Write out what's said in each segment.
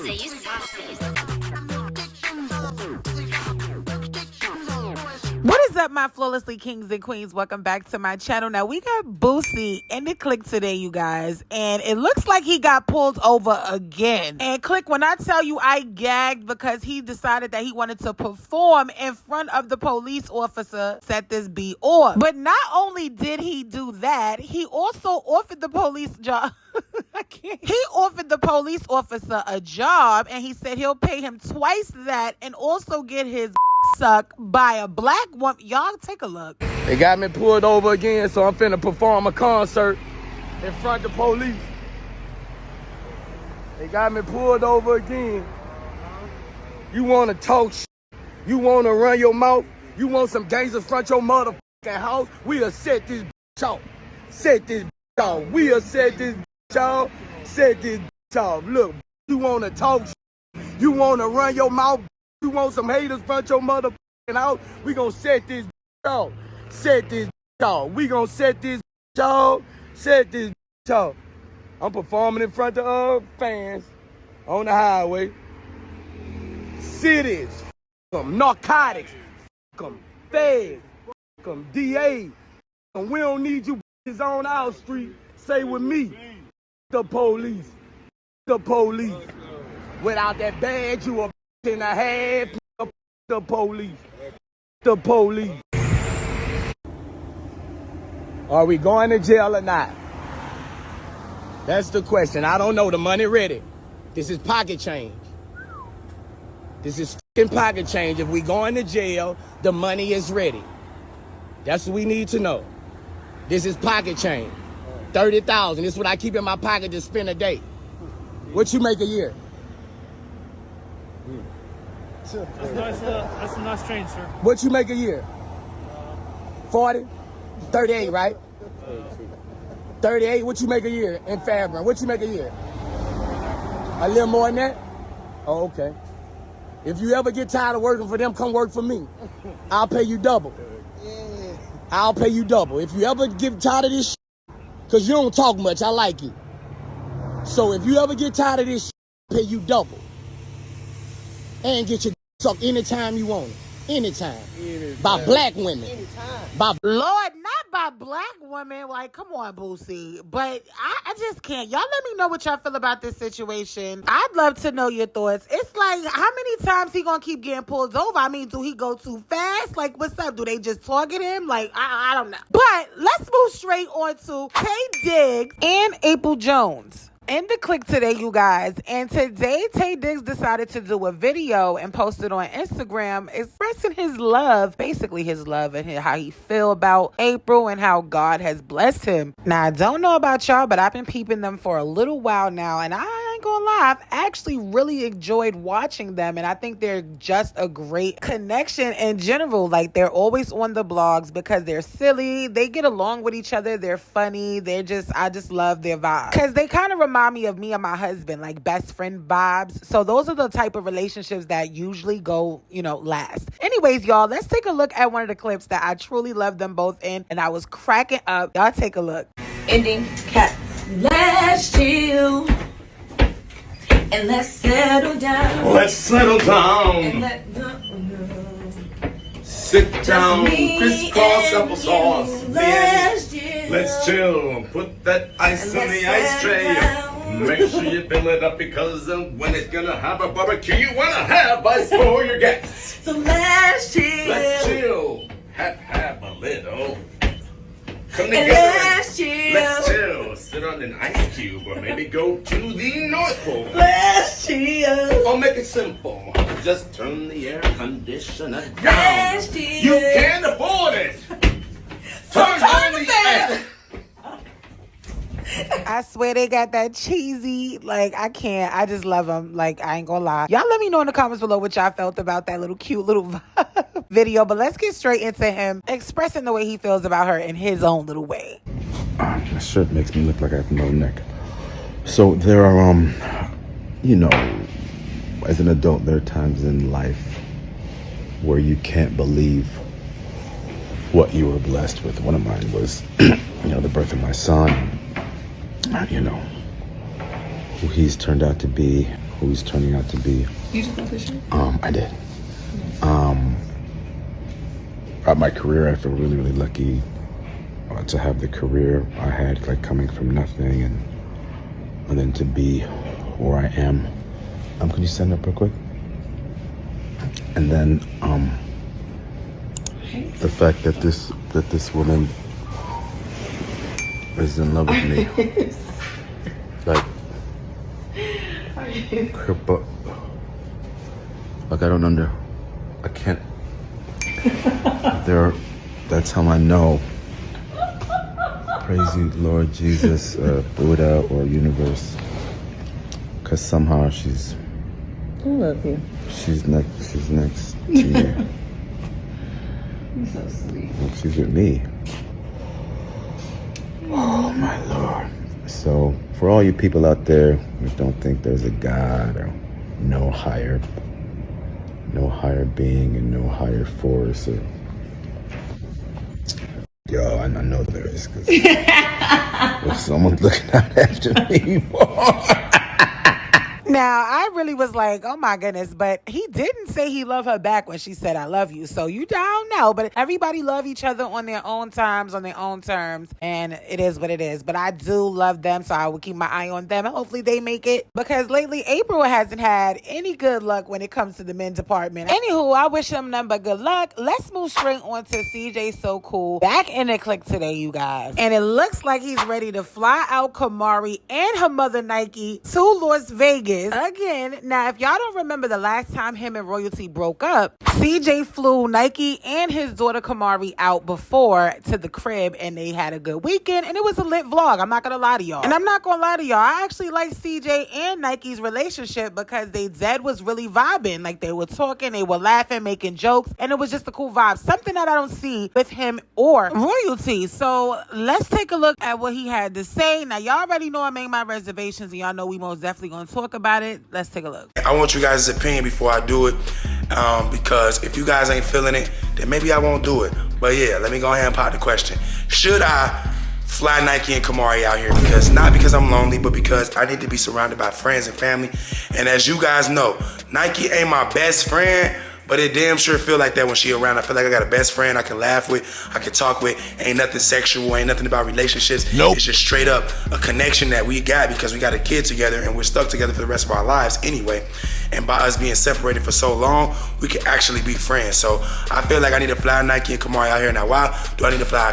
say you saucy. What is up, my flawlessly kings and queens? Welcome back to my channel. Now, we got Boosie in the click today, you guys, and it looks like he got pulled over again. And click, when I tell you I gagged because he decided that he wanted to perform in front of the police officer, set this B off. But not only did he do that, he also offered the police job. He offered the police officer a job, and he said he'll pay him twice that and also get his sucked by a black woman. Y'all take a look. They got me pulled over again, so I'm finna perform a concert in front of the police. They got me pulled over again. You wanna talk shit? You wanna run your mouth? You want some gangsters front your motherfucking house? We'll set this bitch off. Set this bitch off. We'll set this bitch off. Set this bitch off. Look, you wanna talk shit? You wanna run your mouth? You want some haters front your motherfucking house? We gonna set this off. Set this off. We gonna set this off. Set this off. I'm performing in front of fans on the highway. Cities, f them. Narcotics, f them. Feds, f them. DA. And we don't need you bitches on our street. Say with me, the police. The police. Without that badge, you a and I had the police. The police. Are we going to jail or not? That's the question. I don't know. The money ready. This is pocket change. This is fucking pocket change. If we going to jail, the money is ready. That's what we need to know. This is pocket change. 30,000. This is what I keep in my pocket to spend a day. What you make a year? That's a nice change, sir. What you make a year? 40? 38, right? 38, what you make a year in Fairburn? What you make a year? A little more than that? Oh, okay. If you ever get tired of working for them, come work for me. I'll pay you double. I'll pay you double. If you ever get tired of this shit, because you don't talk much, I like you. So if you ever get tired of this shit, I'll pay you double. And get your sucked anytime you want it. Anytime. By black women. By Lord, not by black women. Like, come on, Boosie. But I just can't. Y'all let me know what y'all feel about this situation. I'd love to know your thoughts. It's like, how many times he gonna keep getting pulled over? I mean, do he go too fast? Like, what's up? Do they just target him? Like, I don't know. But let's move straight on to TayeDiggs and April Jones in the click today, you guys. And today, TayeDiggs decided to do a video and post it on Instagram expressing his love, basically his love and how he feel about April and how God has blessed him. Now, I don't know about y'all, but I've been peeping them for a little while now, and I ain't gonna lie, I've actually really enjoyed watching them, and I think they're just a great connection in general. Like, they're always on the blogs because they're silly, they get along with each other, they're funny, I just love their vibe. Because they kind of remind me of me and my husband, like best friend vibes. So those are the type of relationships that usually go, last. Anyways, y'all, let's take a look at one of the clips that I truly love them both in, and I was cracking up. Y'all take a look. Ending cat. Let's chill and let's settle down. Let's settle down. And let Sit down, crisscross applesauce. Let's chill. Put that ice in the ice tray. Make sure you fill it up because when it's gonna have a barbecue, you wanna have ice for your guests. So let's chill. Let's chill. Have a little. Come And together. let's chill. Let's chill. Sit on an ice cube or maybe go to the North Pole. Let's chill. Or make it simple. Just turn the air conditioner down. Let's chill. You can't afford it. Turn on the air. I swear they got that cheesy, like, I can't. I just love them. Like, I ain't gonna lie. Y'all let me know in the comments below what y'all felt about that little cute little video. But let's get straight into him expressing the way he feels about her in his own little way. This shirt makes me look like I have no neck. So there are, as an adult, there are times in life where you can't believe what you were blessed with. One of mine was, the birth of my son. Who he's turned out to be. who he's turning out to be. You just got this shit? I did. Throughout my career, I feel really, really lucky to have the career I had, like coming from nothing, and then to be where I am. Can you stand up real quick? And then the fact that this woman is in love with me, like her butt. Like I can't. That's how I know. Praise you, Lord Jesus, Buddha, or universe, because somehow she's. I love you. She's next to you. You're so sweet. Well, she's with me. Oh my Lord. So for all you people out there who don't think there's a God or no higher being and no higher force, or yo, I know there is, because if someone's looking out after me. Now, I really was like, oh my goodness, but he didn't say he loved her back when she said, I love you. So you don't know, but everybody love each other on their own times, on their own terms, and it is what it is. But I do love them, so I will keep my eye on them, and hopefully they make it, because lately April hasn't had any good luck when it comes to the men's department. Anywho, I wish him none but good luck. Let's move straight on to CJSOCOOL. Back in the clique today, you guys. And it looks like he's ready to fly out Kamari and her mother Nike to Las Vegas again. Now, if y'all don't remember the last time him and Royalty broke up, CJ flew Nike and his daughter Kamari out before to the crib, and they had a good weekend, and it was a lit vlog. I'm not gonna lie to y'all. And I'm not gonna lie to y'all, I actually like CJ and Nike's relationship, because they Zed was really vibing. Like, they were talking, they were laughing, making jokes, and it was just a cool vibe. Something that I don't see with him or Royalty. So let's take a look at what he had to say. Now, y'all already know I made my reservations, and y'all know we most definitely gonna talk about it. Let's take a look. I want you guys' opinion before I do it, because if you guys ain't feeling it, then maybe I won't do it. But yeah, let me go ahead and pop the question. Should I fly Nike and Kamari out here? Not because I'm lonely, but because I need to be surrounded by friends and family. And as you guys know, Nike ain't my best friend, but it damn sure feel like that when she around. I feel like I got a best friend I can laugh with, I can talk with. Ain't nothing sexual, ain't nothing about relationships. Nope. It's just straight up a connection that we got because we got a kid together and we're stuck together for the rest of our lives anyway. And by us being separated for so long, we can actually be friends. So I feel like I need to fly Nike and Kamari out here. Now, why do I need to fly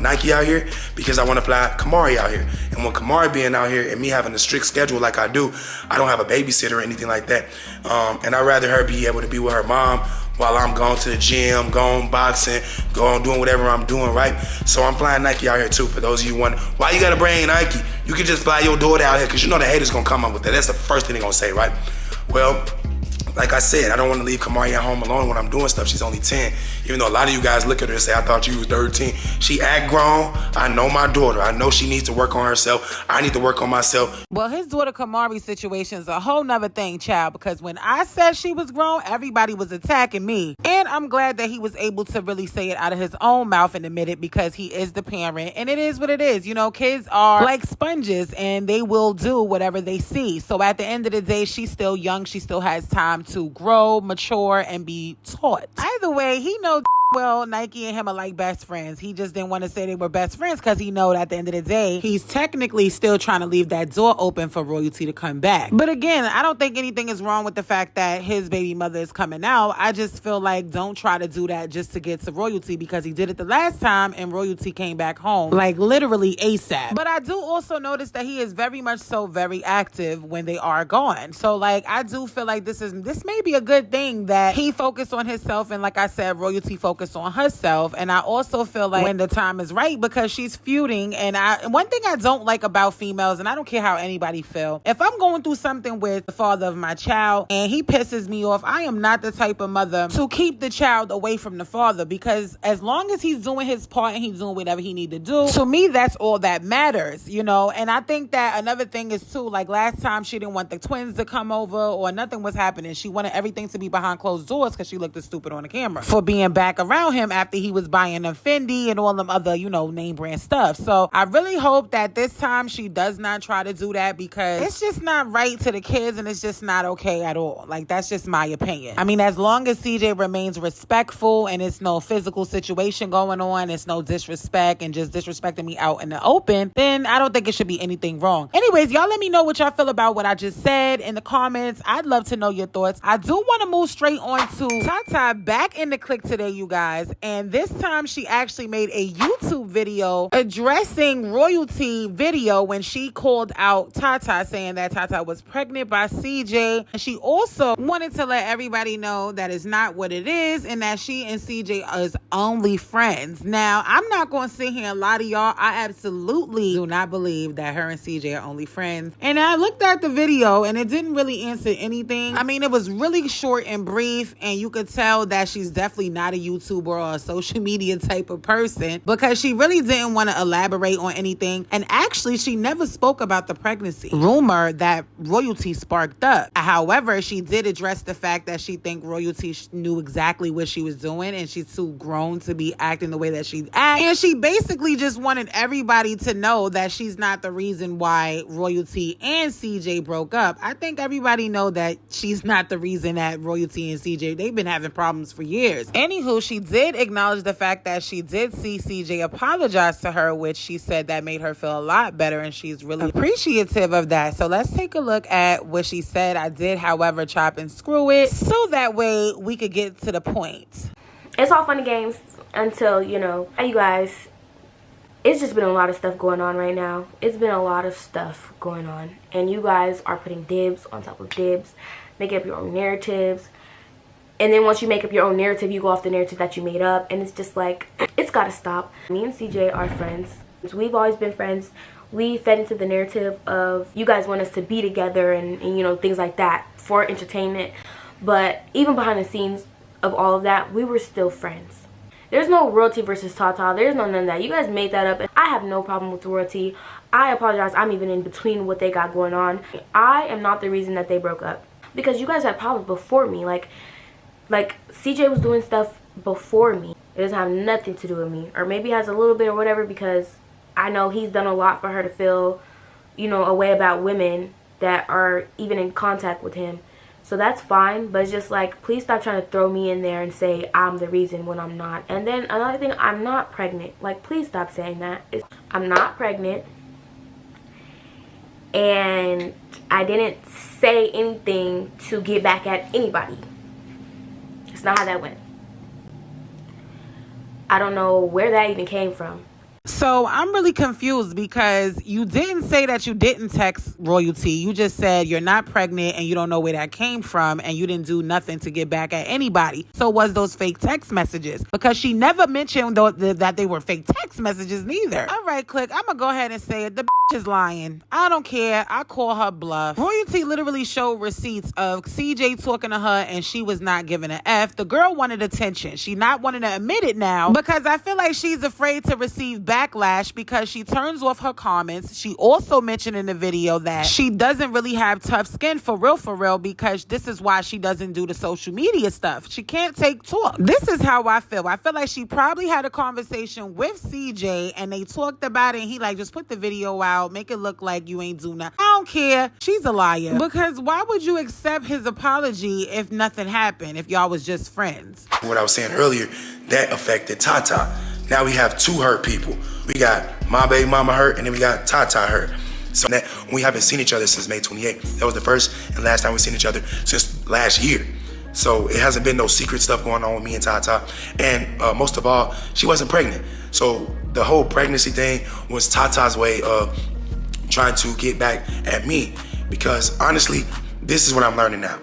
Nike out here? Because I want to fly Kamari out here. And when Kamari being out here and me having a strict schedule like I do, I don't have a babysitter or anything like that. And I'd rather her be able to be with her mom while I'm going to the gym, going boxing, going doing whatever I'm doing, right? So I'm flying Nike out here too. For those of you wondering, why you gotta bring Nike? You can just fly your daughter out here, because you know the haters gonna come up with that. That's the first thing they're gonna say, right? Well, like I said, I don't want to leave Kamari at home alone when I'm doing stuff. She's only 10. Even though a lot of you guys look at her and say, I thought you was 13. She act grown. I know my daughter. I know she needs to work on herself. I need to work on myself. Well, his daughter Kamari situation is a whole nother thing, child, because when I said she was grown, everybody was attacking me. And I'm glad that he was able to really say it out of his own mouth and admit it, because he is the parent. And it is what it is. You know, kids are like sponges, and they will do whatever they see. So at the end of the day, she's still young. She still has time to grow, mature, and be taught. Either way, he knows well Nike and him are like best friends. He just didn't want to say they were best friends, because he know that at the end of the day, he's technically still trying to leave that door open for Royalty to come back. But again, I don't think anything is wrong with the fact that his baby mother is coming out. I just feel like don't try to do that just to get to Royalty, because he did it the last time and Royalty came back home like literally ASAP. But I do also notice that he is very much so very active when they are gone. So like, I do feel like this may be a good thing that he focused on himself, and like I said, Royalty focused on herself. And I also feel like when the time is right, because she's feuding, and one thing I don't like about females, and I don't care how anybody feel, if I'm going through something with the father of my child and he pisses me off, I am not the type of mother to keep the child away from the father, because as long as he's doing his part and he's doing whatever he need to do, to me that's all that matters, you know. And I think that another thing is too, like last time she didn't want the twins to come over or nothing was happening. She wanted everything to be behind closed doors because she looked stupid on the camera for being back around him after he was buying them Fendi and all them other, you know, name brand stuff. So I really hope that this time she does not try to do that, because it's just not right to the kids and it's just not okay at all. Like, that's just my opinion. I mean, as long as CJ remains respectful and it's no physical situation going on, it's no disrespect and just disrespecting me out in the open, then I don't think it should be anything wrong. Anyways, y'all let me know what y'all feel about what I just said in the comments. I'd love to know your thoughts. I do want to move straight on to TaTa back in the click today, you guys. And this time she actually made a YouTube video addressing royalty video when she called out TaTa, saying that TaTa was pregnant by CJ. And she also wanted to let everybody know that it's not what it is and that she and CJ is only friends. Now, I'm not going to sit here and lie to y'all. I absolutely do not believe that her and CJ are only friends. And I looked at the video and it didn't really answer anything. I mean, it was really short and brief, and you could tell that she's definitely not a YouTuber or a social media type of person, because she really didn't want to elaborate on anything. And actually, she never spoke about the pregnancy rumor that royalty sparked up. However, she did address the fact that she think royalty knew exactly what she was doing and she's too grown to be acting the way that she acts. And she basically just wanted everybody to know that she's not the reason why royalty and CJ broke up. I think everybody know that she's not the reason that royalty and CJ, they've been having problems for years. Anywho, she did acknowledge the fact that she did see CJ apologize to her, which she said that made her feel a lot better, and she's really appreciative of that. So let's take a look at what she said. I did, however, chop and screw it so that way we could get to the point. It's all fun and games until, you know, you guys, it's just been a lot of stuff going on right now. It's been a lot of stuff going on, and you guys are putting dibs on top of dibs, making up your own narratives. And then once you make up your own narrative, you go off the narrative that you made up, and it's just like, it's gotta stop. Me and CJ are friends. We've always been friends. We fed into the narrative of you guys want us to be together and you know, things like that for entertainment. But even behind the scenes of all of that, we were still friends. There's no royalty versus TaTa. There's no none of that. You guys made that up, and I have no problem with royalty. I apologize. I'm even in between what they got going on. I am not the reason that they broke up, because you guys had problems before me. Like CJ was doing stuff before me. It doesn't have nothing to do with me, or maybe it has a little bit or whatever, because I know he's done a lot for her to feel, you know, a way about women that are even in contact with him. So that's fine, but it's just like, please stop trying to throw me in there and say I'm the reason when I'm not. And then another thing, I'm not pregnant. Like, please stop saying that. I'm not pregnant, and I didn't say anything to get back at anybody. It's not how that went. I don't know where that even came from. So I'm really confused, because you didn't say that you didn't text royalty. You just said you're not pregnant and you don't know where that came from, and you didn't do nothing to get back at anybody. So was those fake text messages? Because she never mentioned that they were fake text messages neither. All right, click. I'm going to go ahead and say it. The bitch is lying. I don't care. I call her bluff. Royalty literally showed receipts of CJ talking to her and she was not giving an F. The girl wanted attention. She not wanting to admit it now, because I feel like she's afraid to receive backlash, because she turns off her comments. She also mentioned in the video that she doesn't really have tough skin for real, because this is why she doesn't do the social media stuff. She can't take talk. This is how I feel. I feel like she probably had a conversation with CJ and they talked about it, and he like, just put the video out, make it look like you ain't do nothing. I don't care. She's a liar, because why would you accept his apology if nothing happened, if y'all was just friends? What I was saying earlier, that affected TaTa. Now we have two hurt people. We got my baby mama hurt, and then we got TaTa hurt. So that we haven't seen each other since May 28th. That was the first and last time we seen each other since last year. So it hasn't been no secret stuff going on with me and TaTa. And most of all, she wasn't pregnant. So the whole pregnancy thing was TaTa's way of trying to get back at me. Because honestly, this is what I'm learning now.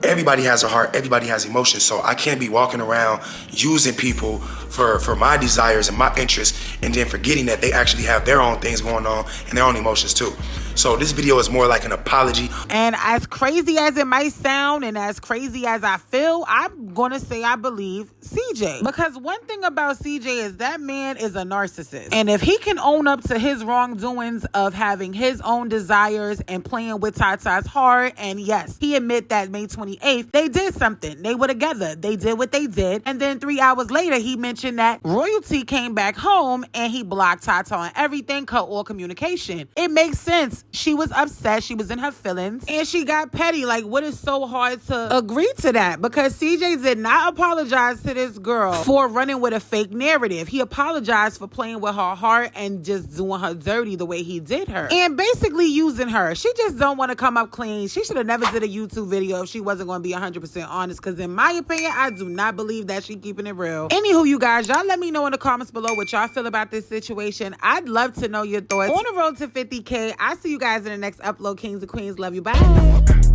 Everybody has a heart, everybody has emotions, so I can't be walking around using people for my desires and my interests, and then forgetting that they actually have their own things going on and their own emotions too. So this video is more like an apology. And as crazy as it might sound and as crazy as I feel, I'm going to say I believe CJ. Because one thing about CJ is that man is a narcissist. And if he can own up to his wrongdoings of having his own desires and playing with TaTa's heart, and yes, he admit that May 28th, they did something. They were together. They did what they did. And then 3 hours later, he mentioned that Royalty came back home and he blocked TaTa on everything, cut all communication. It makes sense. She was upset. She was in her feelings and she got petty. Like, what is so hard to agree to that? Because CJ did not apologize to this girl for running with a fake narrative. He apologized for playing with her heart and just doing her dirty the way he did her and basically using her. She just don't want to come up clean. She should have never did a YouTube video if she wasn't going to be 100% honest, because in my opinion, I do not believe that she keeping it real. Anywho, you guys, y'all let me know in the comments below what y'all feel about this situation. I'd love to know your thoughts. On the road to 50K. I see you guys in the next upload, kings and queens. Love you. Bye.